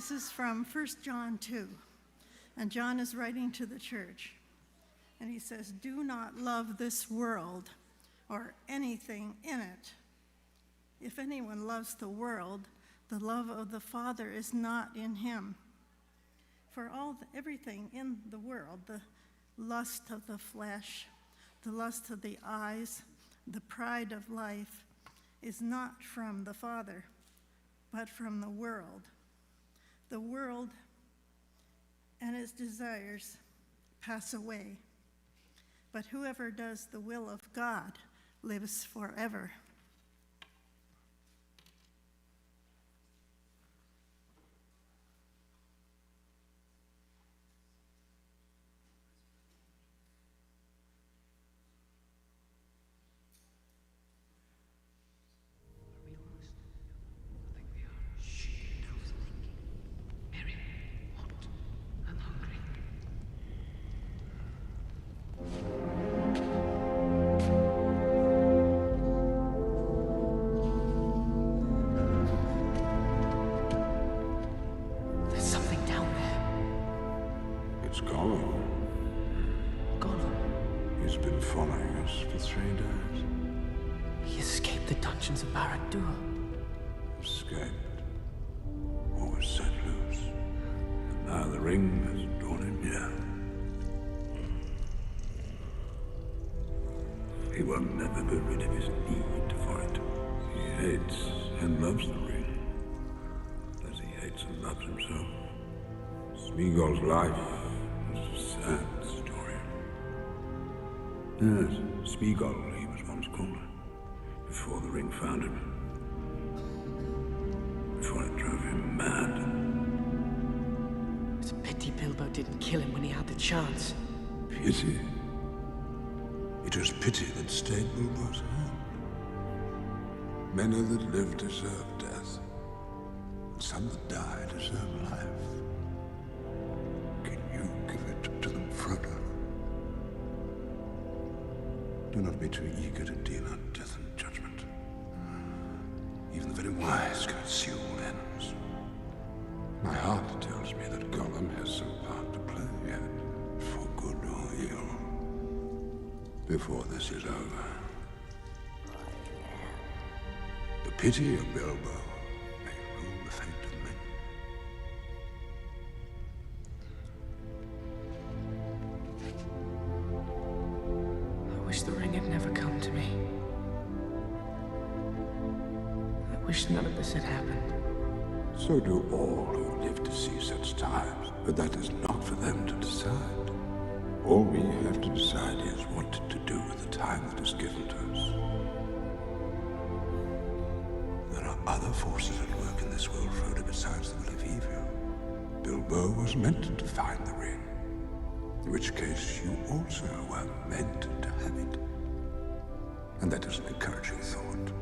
This is from 1 John 2, and John is writing to the church, and he says, "Do not love this world or anything in it. If anyone loves the world, the love of the Father is not in him. For everything in the world, the lust of the flesh, the lust of the eyes, the pride of life, is not from the Father, but from the world. The world and its desires pass away, but whoever does the will of God lives forever." Escaped, or was set loose, and now the ring has drawn him here. He will never be rid of his need for it. He hates and loves the ring, as he hates and loves himself. Smeagol's life is a sad story. Yes, Smeagol, he was once called, before the ring found him. Before it drove him mad. It's a pity Bilbo didn't kill him when he had the chance. Pity? It was pity that stayed Bilbo's hand. Many that live deserve death, and some that die deserve life. Can you give it to them, Frodo? Do not be too eager to deal out death and judgment. Even the very wise can see all ends. My heart tells me that Gollum has some part to play yet, for good or ill, before this is over. The pity of Bilbo may rule the fate of men. I wish the ring had never come to me. I wish none of this had happened. So do all who live to see such times, but that is not for them to decide. All we have to decide is what to do with the time that is given to us. There are other forces at work in this world, Frodo, besides the will of evil. Bilbo was meant to find the ring, in which case you also were meant to have it. And that is an encouraging thought.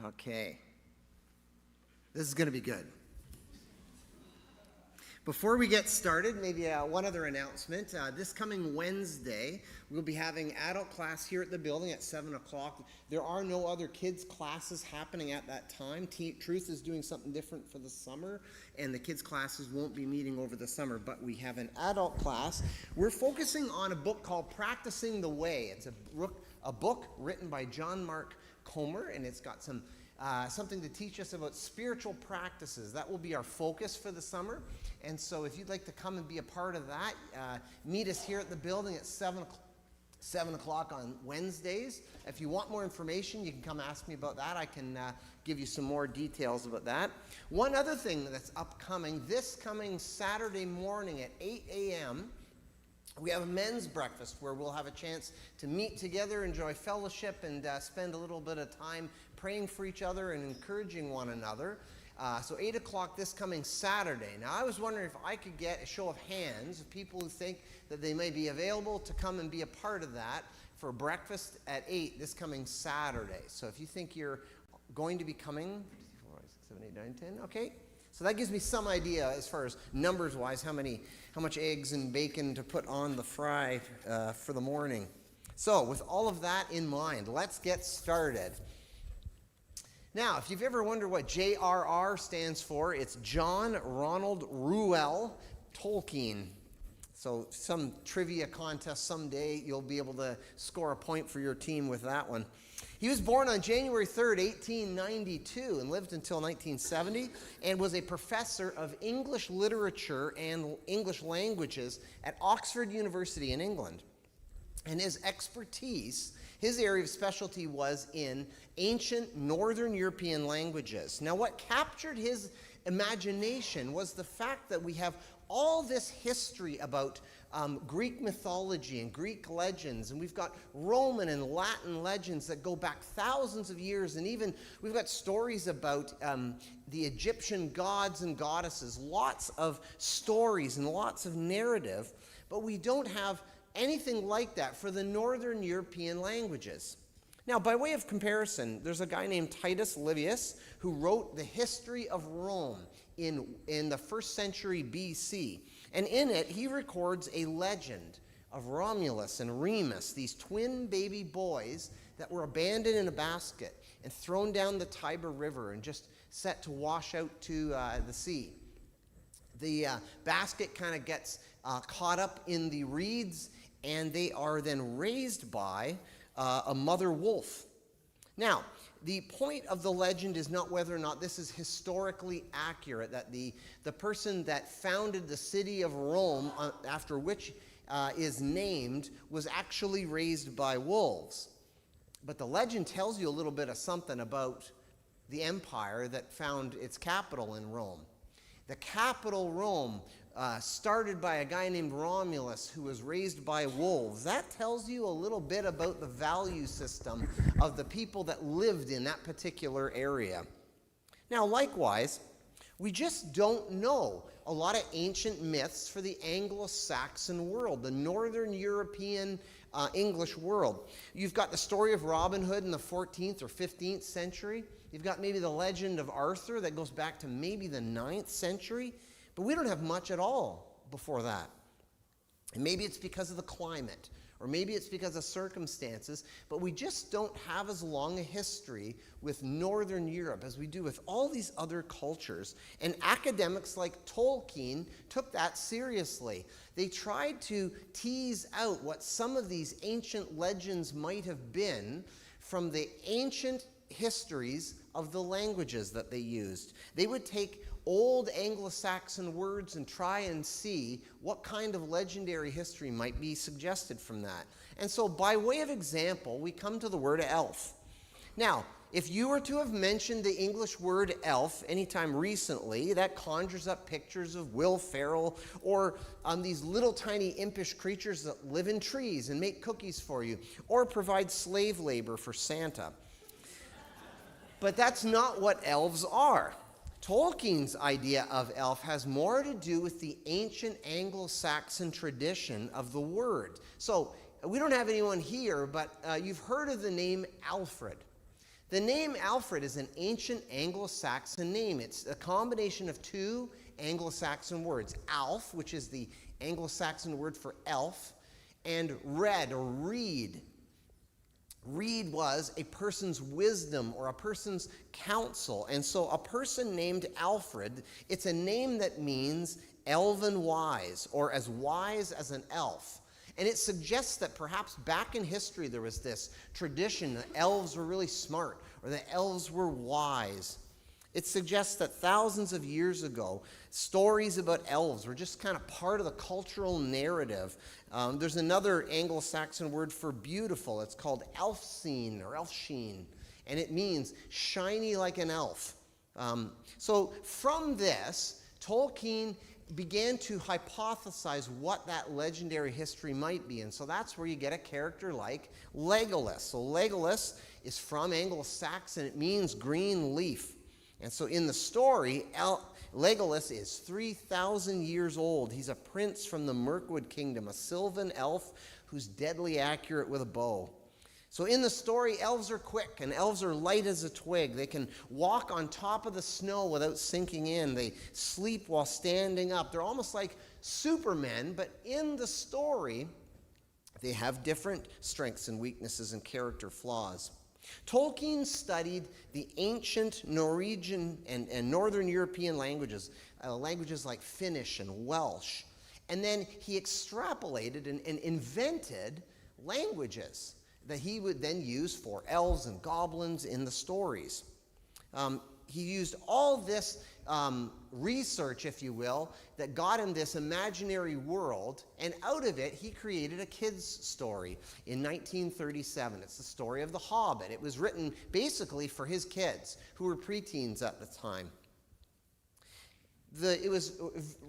Okay. This is going to be good. Before we get started, maybe one other announcement. This coming Wednesday, we'll be having adult class here at the building at 7 o'clock. There are no other kids' classes happening at that time. Truth is doing something different for the summer, and the kids' classes won't be meeting over the summer, but we have an adult class. We're focusing on a book called Practicing the Way. It's a book written by John Mark Comer, and it's got something to teach us about spiritual practices. That will be our focus for the summer. And so if you'd like to come and be a part of that, meet us here at the building at 7 o'clock on Wednesdays. If you want more information, you can come ask me about that. I can give you some more details about that. One other thing that's upcoming, this coming Saturday morning at 8 a.m., we have a men's breakfast where we'll have a chance to meet together, enjoy fellowship, and spend a little bit of time praying for each other and encouraging one another. So 8 o'clock this coming Saturday. Now, I was wondering if I could get a show of hands of people who think that they may be available to come and be a part of that for breakfast at 8 this coming Saturday. So if you think you're going to be coming, 4, 6, 7, 8, 9, 10, okay. So that gives me some idea as far as numbers-wise how much eggs and bacon to put on the fry for the morning. So with all of that in mind, let's get started. Now, if you've ever wondered what JRR stands for, it's John Ronald Reuel Tolkien. So some trivia contest someday, you'll be able to score a point for your team with that one. He was born on January 3rd, 1892, and lived until 1970, and was a professor of English literature and English languages at Oxford University in England. And his expertise, his area of specialty was in ancient Northern European languages. Now, what captured his imagination was the fact that we have all this history about Greek mythology and Greek legends, and we've got Roman and Latin legends that go back thousands of years, and even we've got stories about the Egyptian gods and goddesses, lots of stories and lots of narrative, but we don't have anything like that for the Northern European languages. Now, by way of comparison, there's a guy named Titus Livius who wrote the history of Rome in the 1st century BC. And in it, he records a legend of Romulus and Remus, these twin baby boys that were abandoned in a basket and thrown down the Tiber River and just set to wash out to the sea. The basket kind of gets caught up in the reeds, and they are then raised by a mother wolf. Now, the point of the legend is not whether or not this is historically accurate, that the person that founded the city of Rome, after which is named, was actually raised by wolves. But the legend tells you a little bit of something about the empire that found its capital in Rome. The capital, Rome, started by a guy named Romulus who was raised by wolves. That tells you a little bit about the value system of the people that lived in that particular area. Now, likewise, we just don't know a lot of ancient myths for the Anglo-Saxon world, the Northern European English world. You've got the story of Robin Hood in the 14th or 15th century. You've got maybe the legend of Arthur that goes back to maybe the 9th century. But we don't have much at all before that. And maybe it's because of the climate, or maybe it's because of circumstances, but we just don't have as long a history with Northern Europe as we do with all these other cultures. And academics like Tolkien took that seriously. They tried to tease out what some of these ancient legends might have been from the ancient histories of the languages that they used. They would take old Anglo-Saxon words and try and see what kind of legendary history might be suggested from that. And so by way of example, we come to the word elf. Now, if you were to have mentioned the English word elf anytime recently, that conjures up pictures of Will Ferrell or these little tiny impish creatures that live in trees and make cookies for you or provide slave labor for Santa. But that's not what elves are. Tolkien's idea of elf has more to do with the ancient Anglo-Saxon tradition of the word. So we don't have anyone here, but you've heard of the name Alfred. The name Alfred is an ancient Anglo-Saxon name. It's a combination of two Anglo-Saxon words, alf, which is the Anglo-Saxon word for elf, and red or reed. Reed was a person's wisdom or a person's counsel. And so a person named Alfred, it's a name that means elven wise, or as wise as an elf. And it suggests that perhaps back in history there was this tradition that elves were really smart or that elves were wise. It suggests that thousands of years ago, stories about elves were just kind of part of the cultural narrative. There's another Anglo-Saxon word for beautiful. It's called elfseen or elfsheen, and it means shiny like an elf. So from this, Tolkien began to hypothesize what that legendary history might be, and so that's where you get a character like Legolas. So Legolas is from Anglo-Saxon. It means green leaf. And so in the story, Legolas is 3,000 years old. He's a prince from the Mirkwood Kingdom, a sylvan elf who's deadly accurate with a bow. So in the story, elves are quick and elves are light as a twig. They can walk on top of the snow without sinking in. They sleep while standing up. They're almost like supermen, but in the story, they have different strengths and weaknesses and character flaws. Tolkien studied the ancient Norwegian and Northern European languages, languages like Finnish and Welsh, and then he extrapolated and invented languages that he would then use for elves and goblins in the stories. He used all this research, if you will, that got him this imaginary world, and out of it, he created a kid's story in 1937. It's the story of The Hobbit. It was written basically for his kids, who were preteens at the time. It was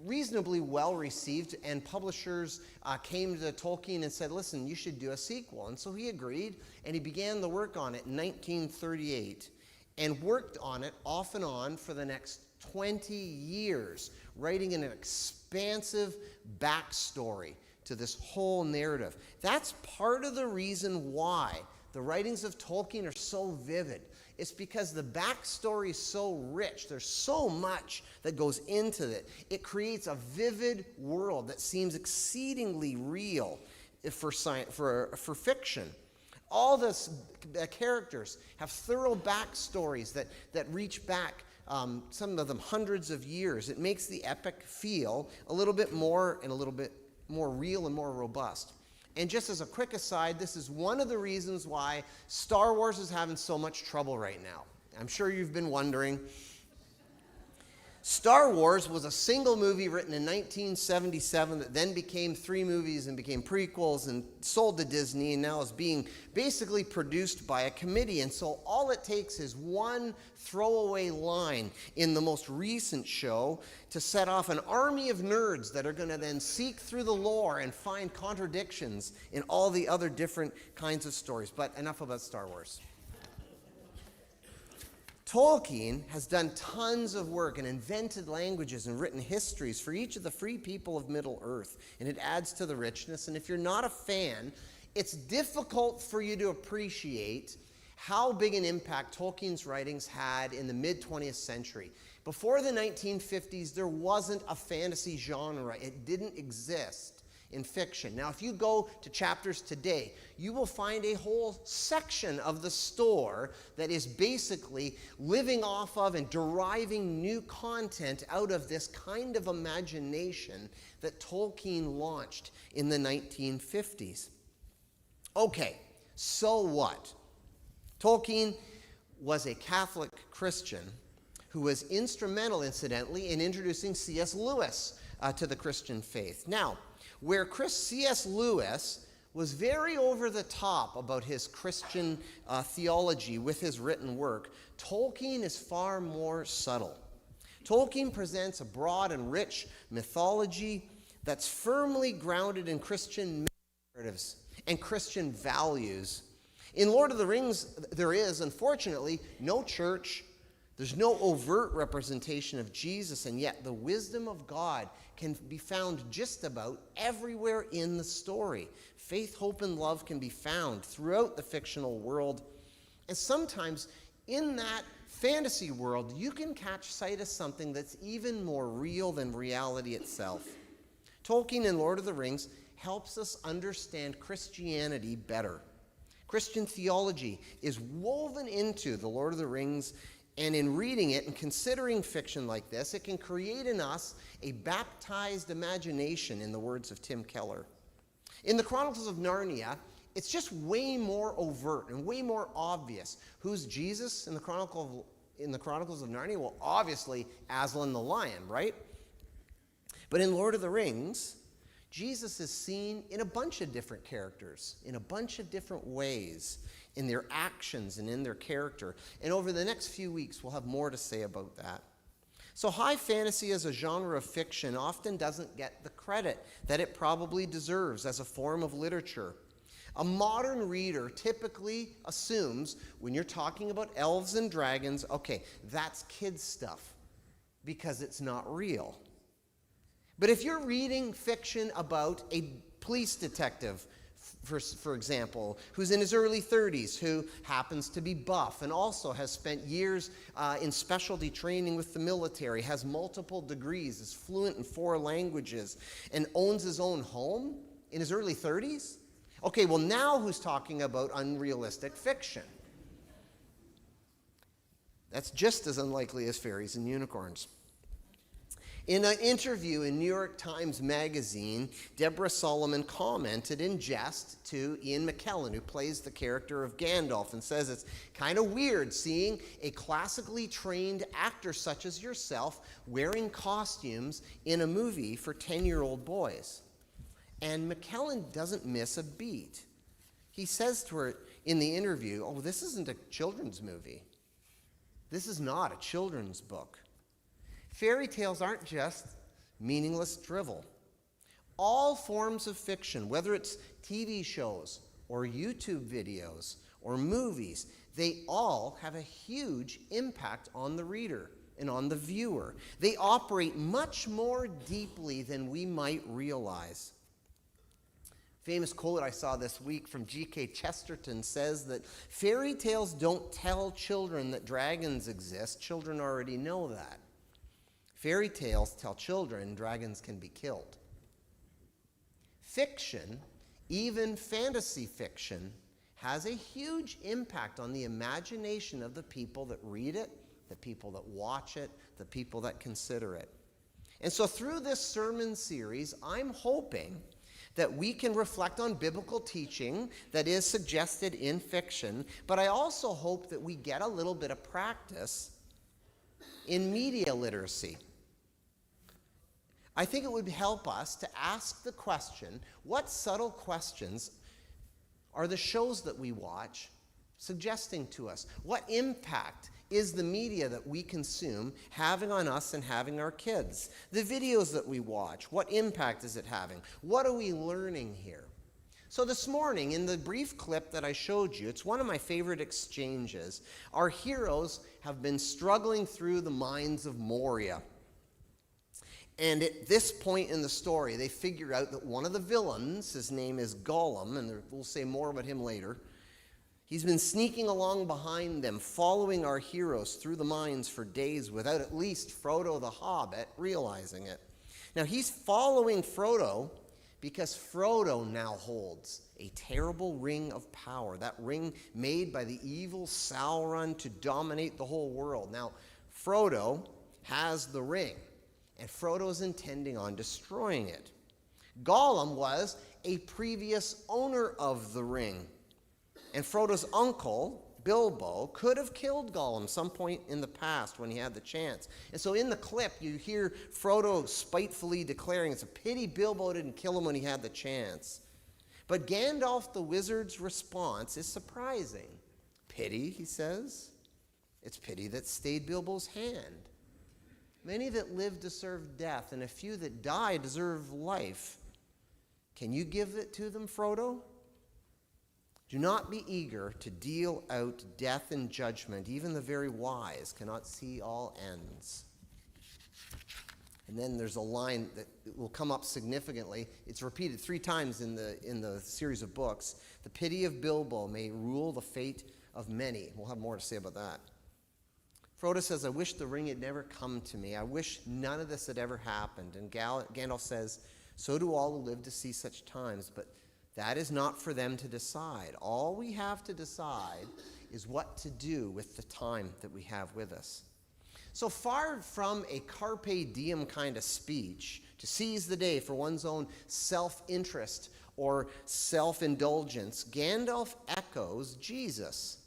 reasonably well received, and publishers came to Tolkien and said, listen, you should do a sequel. And so he agreed, and he began the work on it in 1938 and worked on it off and on for the next 20 years, writing an expansive backstory to this whole narrative. That's part of the reason why the writings of Tolkien are so vivid. It's because the backstory is so rich. There's so much that goes into it. It creates a vivid world that seems exceedingly real for fiction. All the characters have thorough backstories that reach back, some of them hundreds of years. It makes the epic feel a little bit more real and more robust. And just as a quick aside, this is one of the reasons why Star Wars is having so much trouble right now. I'm sure you've been wondering. Star Wars was a single movie written in 1977 that then became 3 movies and became prequels and sold to Disney, and now is being basically produced by a committee. And so all it takes is one throwaway line in the most recent show to set off an army of nerds that are going to then seek through the lore and find contradictions in all the other different kinds of stories. But enough about Star Wars. Tolkien has done tons of work and invented languages and written histories for each of the free people of Middle-earth, and it adds to the richness. And if you're not a fan, it's difficult for you to appreciate how big an impact Tolkien's writings had in the mid-20th century. Before the 1950s, there wasn't a fantasy genre. It didn't exist in fiction. Now, if you go to chapters today, you will find a whole section of the store that is basically living off of and deriving new content out of this kind of imagination that Tolkien launched in the 1950s. Okay, so what? Tolkien was a Catholic Christian who was instrumental, incidentally, in introducing C.S. Lewis to the Christian faith. Now, where C.S. Lewis was very over the top about his Christian theology with his written work, Tolkien is far more subtle. Tolkien presents a broad and rich mythology that's firmly grounded in Christian narratives and Christian values. In Lord of the Rings, there is, unfortunately, no church. There's no overt representation of Jesus, and yet the wisdom of God can be found just about everywhere in the story. Faith, hope, and love can be found throughout the fictional world. And sometimes in that fantasy world, you can catch sight of something that's even more real than reality itself. Tolkien in Lord of the Rings helps us understand Christianity better. Christian theology is woven into the Lord of the Rings, and in reading it and considering fiction like this, it can create in us a baptized imagination, in the words of Tim Keller. In the Chronicles of Narnia, it's just way more overt and way more obvious. Who's Jesus in the Chronicles of Narnia? Well, obviously, Aslan the lion, right? But in Lord of the Rings, Jesus is seen in a bunch of different characters, in a bunch of different ways, in their actions and in their character. And over the next few weeks, we'll have more to say about that. So high fantasy as a genre of fiction often doesn't get the credit that it probably deserves as a form of literature. A modern reader typically assumes when you're talking about elves and dragons, okay, that's kids' stuff because it's not real. But if you're reading fiction about a police detective for example, who's in his early 30s, who happens to be buff and also has spent years in specialty training with the military, has multiple degrees, is fluent in 4 languages, and owns his own home in his early 30s? Okay, well, now who's talking about unrealistic fiction? That's just as unlikely as fairies and unicorns. In an interview in New York Times Magazine, Deborah Solomon commented in jest to Ian McKellen, who plays the character of Gandalf, and says it's kind of weird seeing a classically trained actor such as yourself wearing costumes in a movie for 10-year-old boys. And McKellen doesn't miss a beat. He says to her in the interview, "Oh, this isn't a children's movie. This is not a children's book. Fairy tales aren't just meaningless drivel. All forms of fiction, whether it's TV shows or YouTube videos or movies, they all have a huge impact on the reader and on the viewer. They operate much more deeply than we might realize." Famous quote I saw this week from G.K. Chesterton says that fairy tales don't tell children that dragons exist. Children already know that. Fairy tales tell children dragons can be killed. Fiction, even fantasy fiction, has a huge impact on the imagination of the people that read it, the people that watch it, the people that consider it. And so through this sermon series, I'm hoping that we can reflect on biblical teaching that is suggested in fiction, but I also hope that we get a little bit of practice in media literacy. I think it would help us to ask the question, what subtle questions are the shows that we watch suggesting to us? What impact is the media that we consume having on us and having our kids? The videos that we watch, what impact is it having? What are we learning here? So this morning, in the brief clip that I showed you, it's one of my favorite exchanges. Our heroes have been struggling through the mines of Moria. And at this point in the story, they figure out that one of the villains, his name is Gollum, and we'll say more about him later, he's been sneaking along behind them, following our heroes through the mines for days without at least Frodo the Hobbit realizing it. Now, he's following Frodo because Frodo now holds a terrible ring of power, that ring made by the evil Sauron to dominate the whole world. Now, Frodo has the ring, and Frodo's intending on destroying it. Gollum was a previous owner of the ring, and Frodo's uncle, Bilbo, could have killed Gollum some point in the past when he had the chance. And so in the clip, you hear Frodo spitefully declaring it's a pity Bilbo didn't kill him when he had the chance. But Gandalf the wizard's response is surprising. Pity, he says. It's pity that stayed Bilbo's hand. Many that live deserve death, and a few that die deserve life. Can you give it to them, Frodo? Do not be eager to deal out death and judgment. Even the very wise cannot see all ends. And then there's a line that will come up significantly. It's repeated 3 times in the series of books. The pity of Bilbo may rule the fate of many. We'll have more to say about that. Frodo says, I wish the ring had never come to me. I wish none of this had ever happened. And Gandalf says, so do all who live to see such times, but that is not for them to decide. All we have to decide is what to do with the time that we have with us. So far from a carpe diem kind of speech, to seize the day for one's own self-interest or self-indulgence, Gandalf echoes Jesus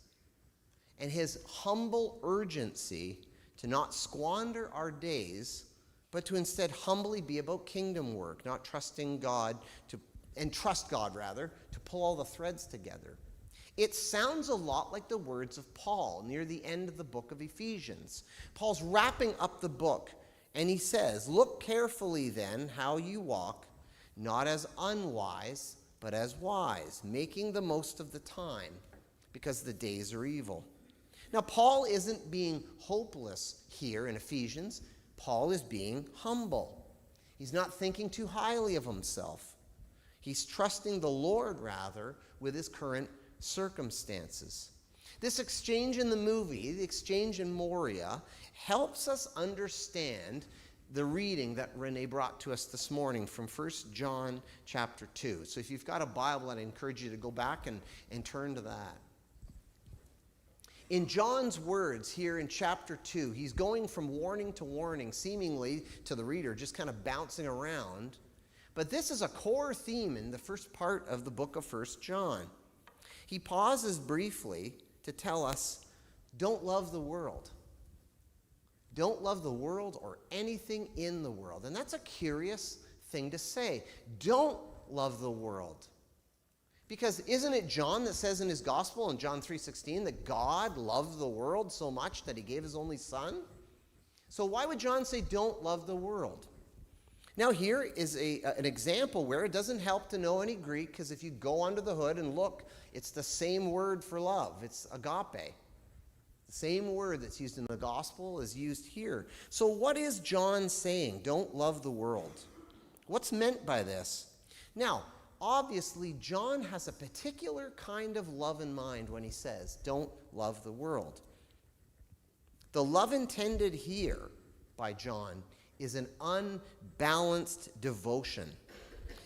and his humble urgency to not squander our days, but to instead humbly be about kingdom work, not trusting God trust God to pull all the threads together. It sounds a lot like the words of Paul near the end of the book of Ephesians. Paul's wrapping up the book, and he says, look carefully then how you walk, not as unwise, but as wise, making the most of the time, because the days are evil. Now, Paul isn't being hopeless here in Ephesians. Paul is being humble. He's not thinking too highly of himself. He's trusting the Lord, rather, with his current circumstances. This exchange in the movie, the exchange in Moria, helps us understand the reading that Renee brought to us this morning from 1 John chapter 2. So if you've got a Bible, I'd encourage you to go back and turn to that. In John's words here in chapter 2, he's going from warning to warning, seemingly to the reader, just kind of bouncing around. But this is a core theme in the first part of the book of 1 John. He pauses briefly to tell us, don't love the world. Don't love the world or anything in the world. And that's a curious thing to say. Don't love the world. Because isn't it John that says in his gospel in John 3:16 that God loved the world so much that he gave his only son? So why would John say don't love the world? Now here is an example where it doesn't help to know any Greek, because if you go under the hood and look, it's the same word for love. It's agape. The same word that's used in the gospel is used here. So what is John saying? Don't love the world. What's meant by this? Now, obviously, John has a particular kind of love in mind when he says, don't love the world. The love intended here by John is an unbalanced devotion.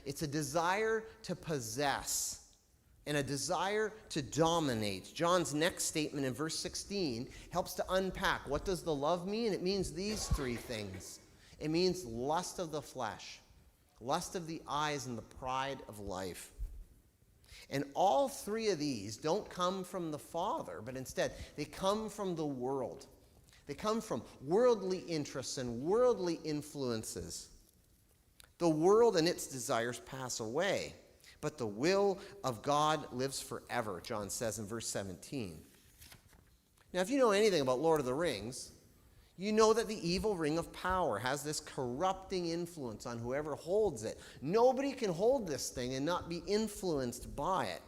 It's a desire to possess and a desire to dominate. John's next statement in verse 16 helps to unpack. What does the love mean? It means these three things. It means lust of the flesh, lust of the eyes, and the pride of life. And all three of these don't come from the Father, but instead they come from the world. They come from worldly interests and worldly influences. The world and its desires pass away, but the will of God lives forever, John says in verse 17. Now, if you know anything about Lord of the Rings, you know that the evil ring of power has this corrupting influence on whoever holds it. Nobody can hold this thing and not be influenced by it.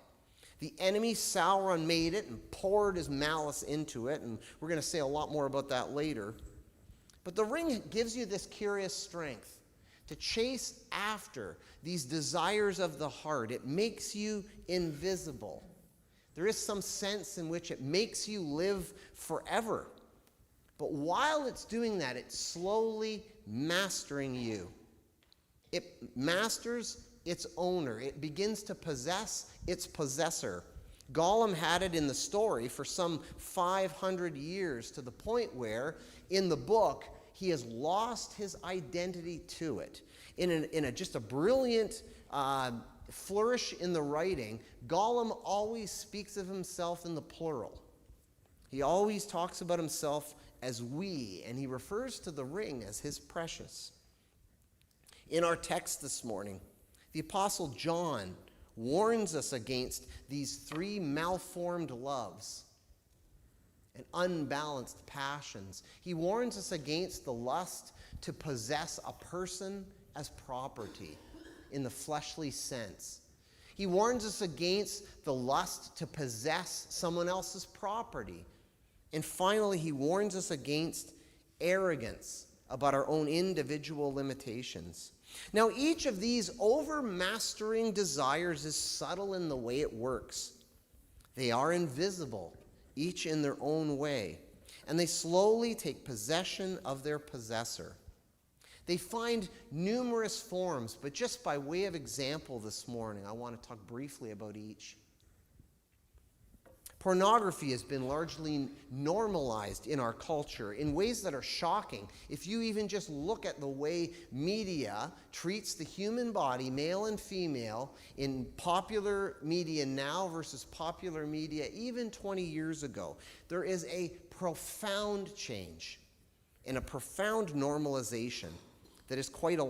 The enemy Sauron made it and poured his malice into it, and we're going to say a lot more about that later. But the ring gives you this curious strength to chase after these desires of the heart. It makes you invisible. There is some sense in which it makes you live forever. But while it's doing that, it's slowly mastering you. It masters its owner. It begins to possess its possessor. Gollum had it in the story for some 500 years, to the point where, in the book, he has lost his identity to it. In just a brilliant flourish in the writing, Gollum always speaks of himself in the plural. He always talks about himself as we, and he refers to the ring as his precious. In our text this morning, the Apostle John warns us against these three malformed loves and unbalanced passions. He warns us against the lust to possess a person as property in the fleshly sense. He warns us against the lust to possess someone else's property. And finally, he warns us against arrogance about our own individual limitations. Now, each of these overmastering desires is subtle in the way it works. They are invisible, each in their own way, and they slowly take possession of their possessor. They find numerous forms, but just by way of example this morning, I want to talk briefly about each. Pornography has been largely normalized in our culture in ways that are shocking. If you even just look at the way media treats the human body, male and female, in popular media now versus popular media even 20 years ago, there is a profound change and a profound normalization that is quite alarming.